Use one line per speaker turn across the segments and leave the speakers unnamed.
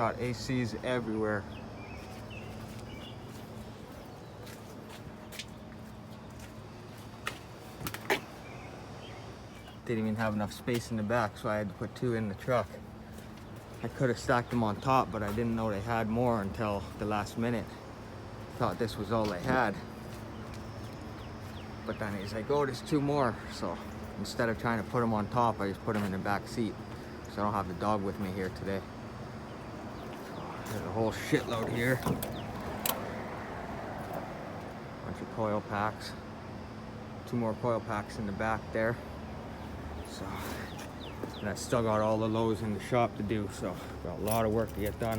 got ACs everywhere. Didn't even have enough space in the back, so I had to put 2 in the truck. I could have stacked them on top, but I didn't know they had more until the last minute. Thought this was all they had. But then he's like, oh, there's 2 more. So instead of trying to put them on top, I just put them in the back seat. So I don't have the dog with me here today. There's a whole shitload here. Bunch of coil packs. 2 more coil packs in the back there. So, and I still got all the loads in the shop to do, so got a lot of work to get done.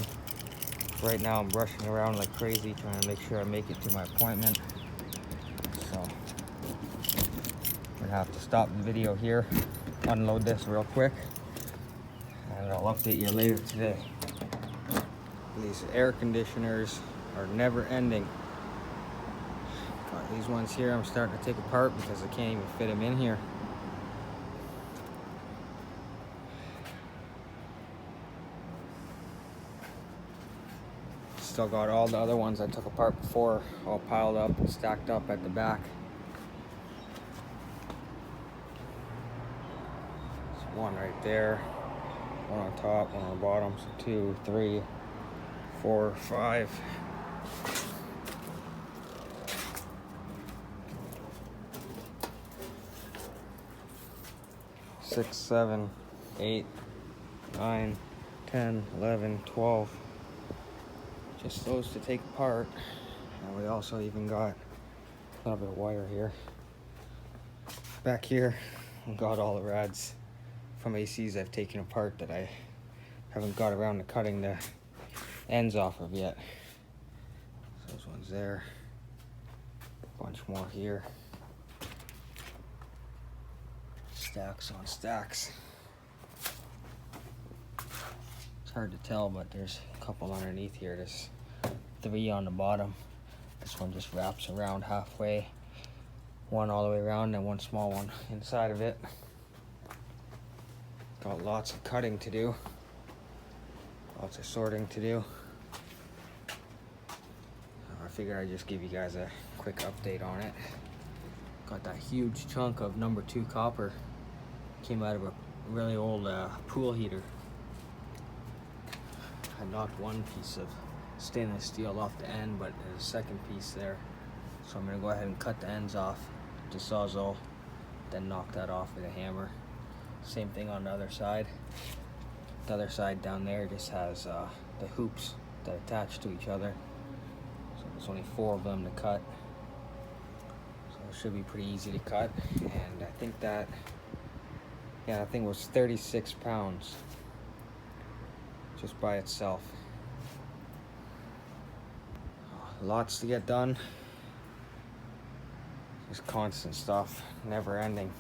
Right now I'm rushing around like crazy trying to make sure I make it to my appointment. So I'm gonna have to stop the video here, unload this real quick, and I'll update you later today. These air conditioners are never ending. Got these ones here I'm starting to take apart because I can't even fit them in here. Still got all the other ones I took apart before all piled up and stacked up at the back. There's 1 right there, 1 on top, 1 on the bottom, so 2, 3, 4, 5. 6, 7, 8, 9, 10, 11, 12. Just those to take apart. And we also even got a little bit of wire here. Back here, we got all the rads from ACs I've taken apart that I haven't got around to cutting the ends off of yet. So those ones there. A bunch more here. Stacks on stacks. It's hard to tell, but there's a couple underneath here. There's 3 on the bottom. This one just wraps around halfway. 1 all the way around and 1 small one inside of it. Got lots of cutting to do. Lots of sorting to do. I figured I'd just give you guys a quick update on it. Got that huge chunk of number 2 copper. Came out of a really old pool heater. I knocked 1 piece of stainless steel off the end, but there's a 2nd piece there. So I'm gonna go ahead and cut the ends off with the Sawzall, then knock that off with a hammer. Same thing on the other side. The other side down there just has the hoops that attach to each other. So there's only 4 of them to cut. So it should be pretty easy to cut. And I think that, yeah, that thing was 36 pounds. Just by itself. Lots to get done. Just constant stuff, never ending.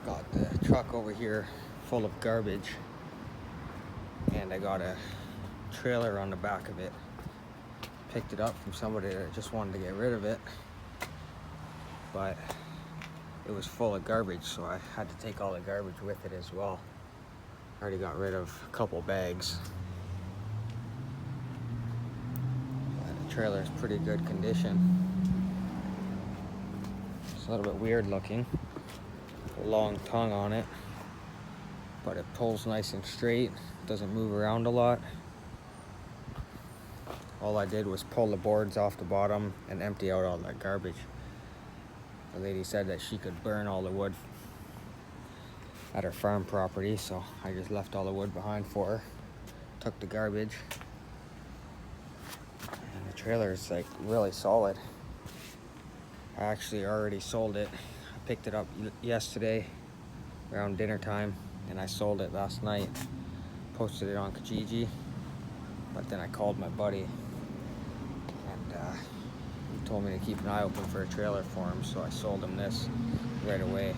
Got the truck over here full of garbage, and I got a trailer on the back of it. Picked it up from somebody that just wanted to get rid of it, but it was full of garbage, so I had to take all the garbage with it as well. Already got rid of a couple bags. The trailer is pretty good condition. It's a little bit weird looking. A long tongue on it, but it pulls nice and straight. Doesn't move around a lot. All I did was pull the boards off the bottom and empty out all that garbage. The lady said that she could burn all the wood at her farm property, so I just left all the wood behind for her. Took the garbage. And the trailer is like really solid. I actually already sold it. I picked it up yesterday around dinner time, and I sold it last night. Posted it on Kijiji, but then I called my buddy, and he told me to keep an eye open for a trailer for him, so I sold him this right away.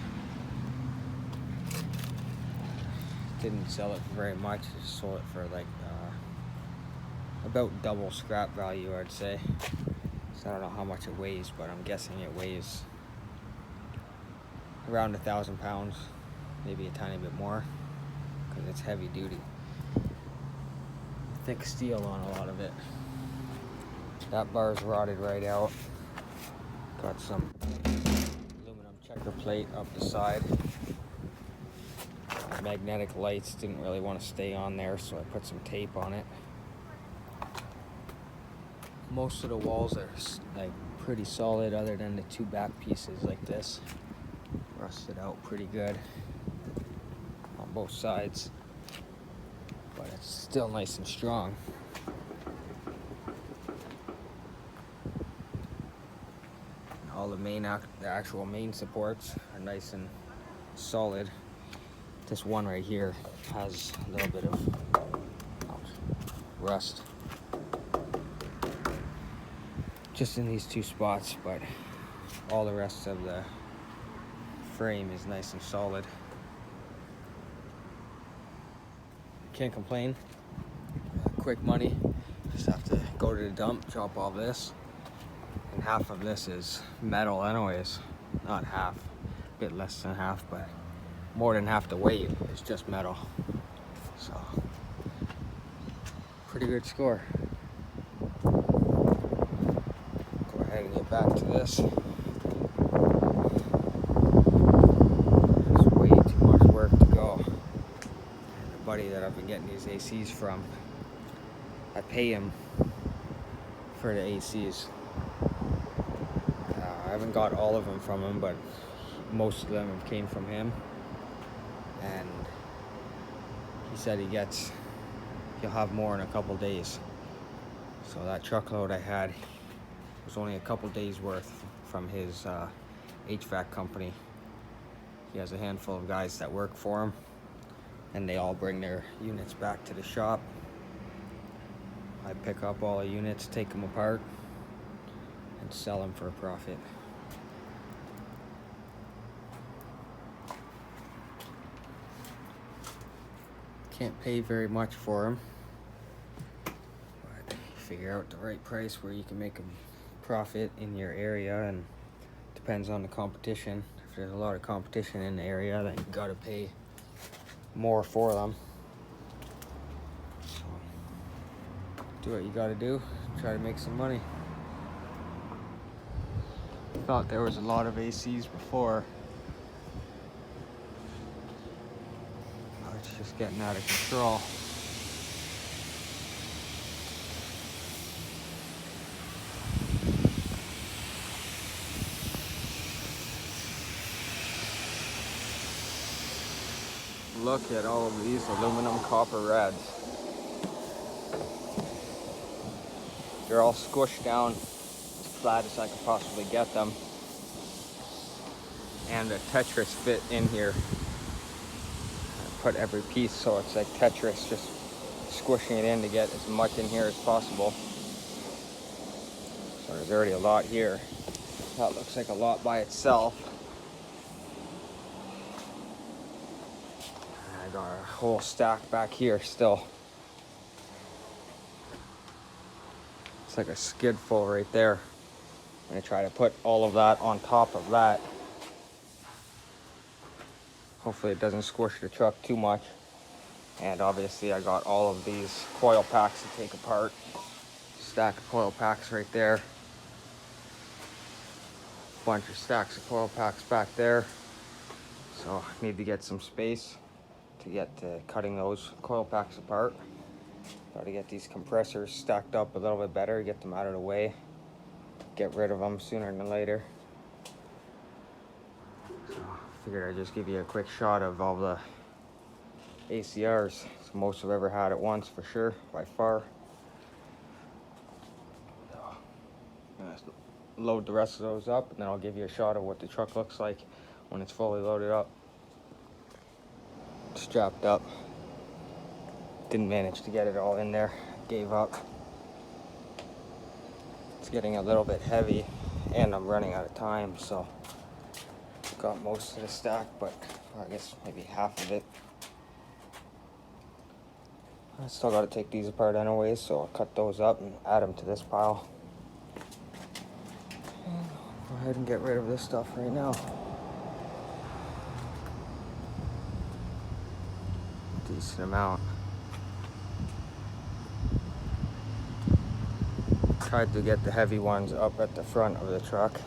Didn't sell it for very much. Just sold it for like about double scrap value, I'd say. So I don't know how much it weighs, but I'm guessing it weighs around 1,000 pounds, maybe a tiny bit more, because because it's heavy duty. Thick steel on a lot of it. That bar's rotted right out. Got some aluminum checker plate up the side. Magnetic lights didn't really want to stay on there, so I put some tape on it. Most of the walls are like pretty solid, other than the two back pieces like this. Rusted out pretty good on both sides, but it's still nice and strong. All the actual main supports are nice and solid. This one right here has a little bit of rust just in these two spots, but all the rest of the frame is nice and solid. Can't complain. Quick money. Just have to go to the dump, drop all this, and half of this is metal anyways. Not half, a bit less than half, but more than half the weight is just metal. So pretty good score. Go ahead and get back to this. There's way too much work to go. The buddy that I've been getting these ACs from, I pay him for the ACs. I haven't got all of them from him, but most of them came from him. And he said he'll have more in a couple days. So that truckload I had was only a couple days worth from his HVAC company. He has a handful of guys that work for him, and they all bring their units back to the shop. I pick up all the units, take them apart, and sell them for a profit. Can't pay very much for them, but figure out the right price where you can make a profit in your area, and depends on the competition. If there's a lot of competition in the area, then you gotta pay more for them. So do what you gotta do, try to make some money. Thought there was a lot of ACs before. It's just getting out of control. Look at all of these aluminum copper rads. They're all squished down as flat as I could possibly get them. And a Tetris fit in here. Put every piece so it's like Tetris, just squishing it in to get as much in here as possible. So there's already a lot here. That looks like a lot by itself. And I got a whole stack back here still. It's like a skid full right there. I'm gonna try to put all of that on top of that. Hopefully it doesn't squish the truck too much. And obviously I got all of these coil packs to take apart. Stack of coil packs right there. Bunch of stacks of coil packs back there. So I need to get some space to get to cutting those coil packs apart. Got to get these compressors stacked up a little bit better, get them out of the way. Get rid of them sooner than later. Figured I'd just give you a quick shot of all the ACRs. It's the most I've ever had at once, for sure, by far. So, I'm gonna load the rest of those up, and then I'll give you a shot of what the truck looks like when it's fully loaded up. Strapped up. Didn't manage to get it all in there. Gave up. It's getting a little bit heavy, and I'm running out of time, so got most of the stack, but I guess maybe half of it. I still got to take these apart anyways, so I'll cut those up and add them to this pile. And go ahead and get rid of this stuff right now. Decent amount. Tried to get the heavy ones up at the front of the truck.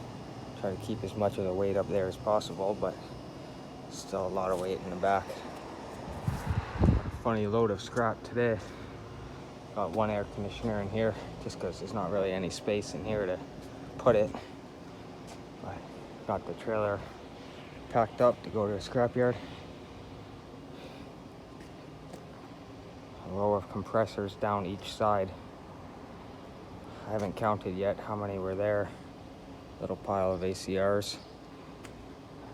Try to keep as much of the weight up there as possible, but still a lot of weight in the back. Funny load of scrap today. Got one air conditioner in here just because there's not really any space in here to put it. But got the trailer packed up to go to the scrapyard. A row of compressors down each side. I haven't counted yet how many were there. Little pile of ACRs.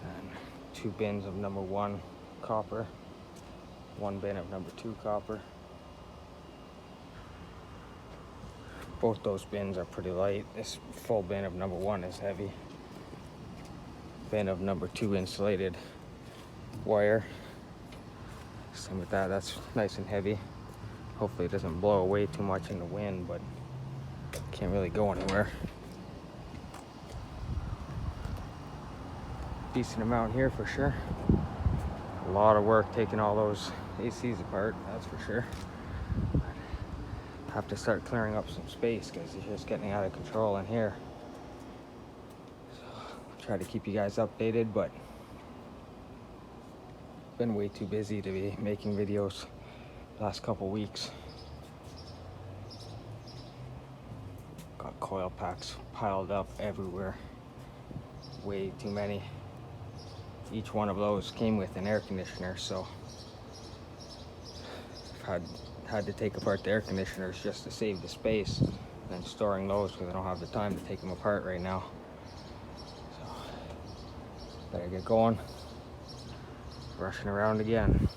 And 2 bins of number 1 copper. 1 bin of number 2 copper. Both those bins are pretty light. This full bin of number 1 is heavy. Bin of number 2 insulated wire. Same with that, that's nice and heavy. Hopefully it doesn't blow away too much in the wind, but can't really go anywhere. Decent amount here for sure. A lot of work taking all those ACs apart, that's for sure. Have to start clearing up some space because it's just getting out of control in here. So I'll try to keep you guys updated, but been way too busy to be making videos the last couple weeks. Got coil packs piled up everywhere. Way too many. Each one of those came with an air conditioner, so I've had to take apart the air conditioners just to save the space, and storing those because I don't have the time to take them apart right now. So better get going. Rushing around again.